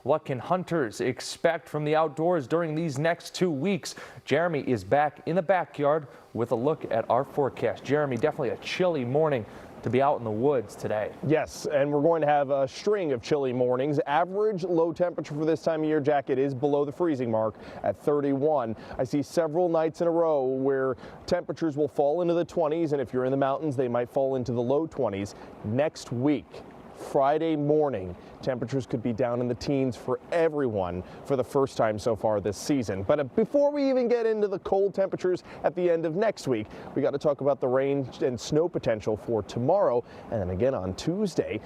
What can hunters expect from the outdoors during these next 2 weeks? Jeremy is back in the backyard with a look at our forecast. Jeremy, definitely a chilly morning to be out in the woods today. Yes, and we're going to have a string of chilly mornings. Average low temperature for this time of year, Jack, it is below the freezing mark at 31. I see several nights in a row where temperatures will fall into the 20s, and if you're in the mountains, they might fall into the low 20s. Next week, Friday morning, temperatures could be down in the teens for everyone for the first time so far this season. But before we even get into the cold temperatures at the end of next week, we got to talk about the rain and snow potential for tomorrow and then again on Tuesday.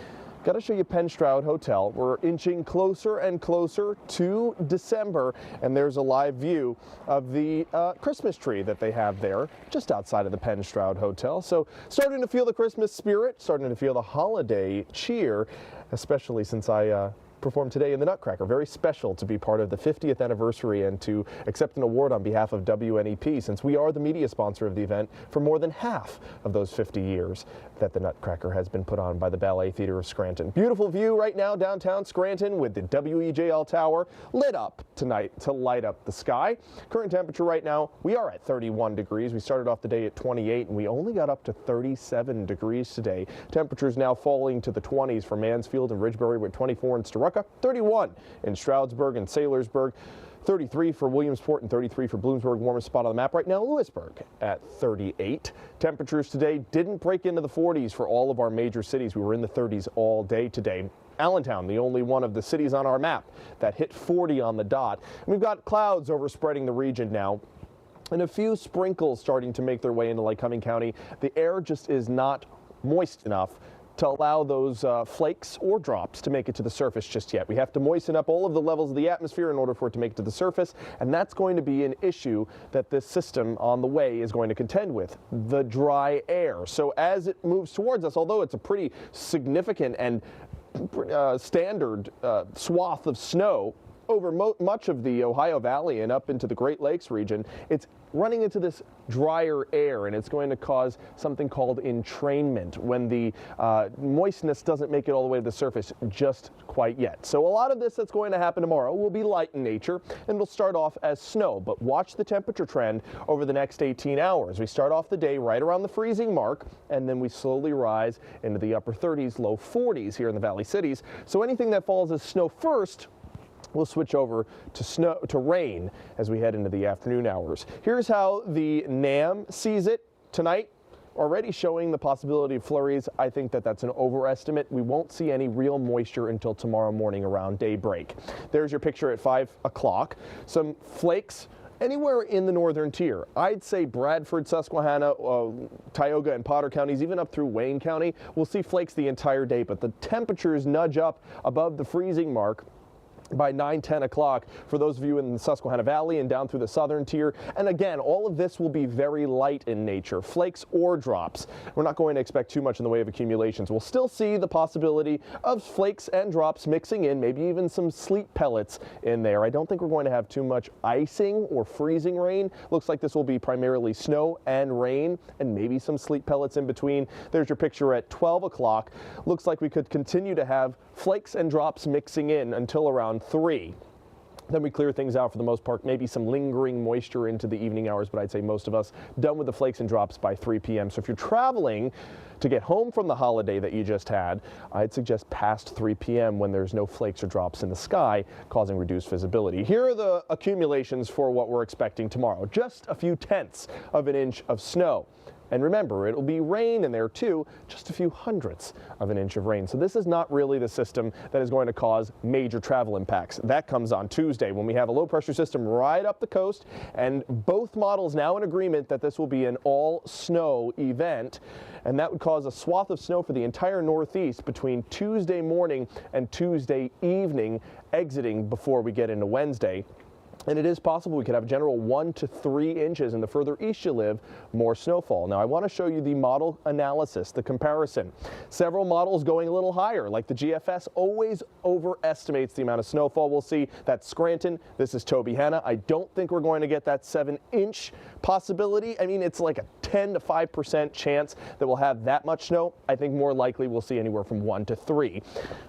Got to show you Penn Stroud Hotel. We're inching closer and closer to December, and there's a live view of the Christmas tree that they have there just outside of the Penn Stroud Hotel. So starting to feel the Christmas spirit, starting to feel the holiday cheer, especially since I performed today in the Nutcracker. Very special to be part of the 50th anniversary and to accept an award on behalf of WNEP, since we are the media sponsor of the event for more than half of those 50 years that the Nutcracker has been put on by the Ballet Theater of Scranton. Beautiful view right now downtown Scranton with the WEJL Tower lit up tonight to light up the sky. Current temperature right now, we are at 31 degrees. We started off the day at 28 and we only got up to 37 degrees today. Temperatures now falling to the 20s for Mansfield and Ridgebury with 24 in Storuca, 31 in Stroudsburg and Saylorsburg, 33 for Williamsport and 33 for Bloomsburg. Warmest spot on the map right now, Lewisburg at 38. Temperatures today didn't break into the 40s for all of our major cities. We were in the 30s all day today. Allentown, the only one of the cities on our map that hit 40 on the dot. And we've got clouds overspreading the region now, and a few sprinkles starting to make their way into Lycoming County. The air just is not moist enough to allow those flakes or drops to make it to the surface just yet. We have to moisten up all of the levels of the atmosphere in order for it to make it to the surface, and that's going to be an issue that this system on the way is going to contend with, the dry air. So as it moves towards us, although it's a pretty significant and standard swath of snow over much of the Ohio Valley and up into the Great Lakes region, it's running into this drier air, and it's going to cause something called entrainment when the moistness doesn't make it all the way to the surface just quite yet. So a lot of this that's going to happen tomorrow will be light in nature, and will start off as snow. But watch the temperature trend over the next 18 hours. We start off the day right around the freezing mark, and then we slowly rise into the upper 30s, low 40s here in the Valley cities. So anything that falls as snow first, we'll switch over to rain as we head into the afternoon hours. Here's how the NAM sees it tonight. Already showing the possibility of flurries. I think that that's an overestimate. We won't see any real moisture until tomorrow morning around daybreak. There's your picture at 5 o'clock. Some flakes anywhere in the northern tier. I'd say Bradford, Susquehanna, Tioga and Potter counties, even up through Wayne County, we'll see flakes the entire day, but the temperatures nudge up above the freezing mark by 9-10 o'clock for those of you in the Susquehanna Valley and down through the southern tier. And again, all of this will be very light in nature, flakes or drops. We're not going to expect too much in the way of accumulations. We'll still see the possibility of flakes and drops mixing in, maybe even some sleet pellets in there. I don't think we're going to have too much icing or freezing rain. Looks like this will be primarily snow and rain and maybe some sleet pellets in between. There's your picture at 12 o'clock. Looks like we could continue to have flakes and drops mixing in until around 3. Then we clear things out for the most part, maybe some lingering moisture into the evening hours, but I'd say most of us done with the flakes and drops by 3 p.m. So if you're traveling to get home from the holiday that you just had, I'd suggest past 3 p.m. when there's no flakes or drops in the sky, causing reduced visibility. Here are the accumulations for what we're expecting tomorrow. Just a few tenths of an inch of snow. And remember, it'll be rain in there too, just a few hundredths of an inch of rain. So this is not really the system that is going to cause major travel impacts. That comes on Tuesday when we have a low pressure system right up the coast, and both models now in agreement that this will be an all snow event. And that would cause a swath of snow for the entire Northeast between Tuesday morning and Tuesday evening, exiting before we get into Wednesday. And it is possible we could have a general 1 to 3 inches, and the further east you live, more snowfall. Now, I want to show you the model analysis, the comparison. Several models going a little higher, like the GFS always overestimates the amount of snowfall we'll see. That's Scranton. This is Tobyhanna. I don't think we're going to get that 7-inch possibility. I mean, it's like a 10 to 5% chance that we'll have that much snow. I think more likely we'll see anywhere from 1 to 3.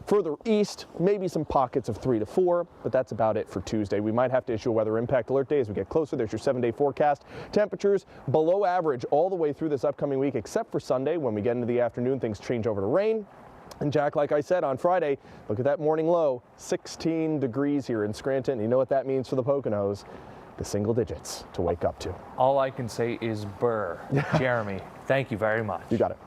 Further east, maybe some pockets of 3 to 4, but that's about it for Tuesday. We might have to issue a weather impact alert day as we get closer. There's your 7-day forecast. Temperatures below average all the way through this upcoming week, except for Sunday. When we get into the afternoon, things change over to rain. And Jack, like I said, on Friday, look at that morning low, 16 degrees here in Scranton. You know what that means for the Poconos? The single digits to wake up to. All I can say is burr. Jeremy, thank you very much. You got it.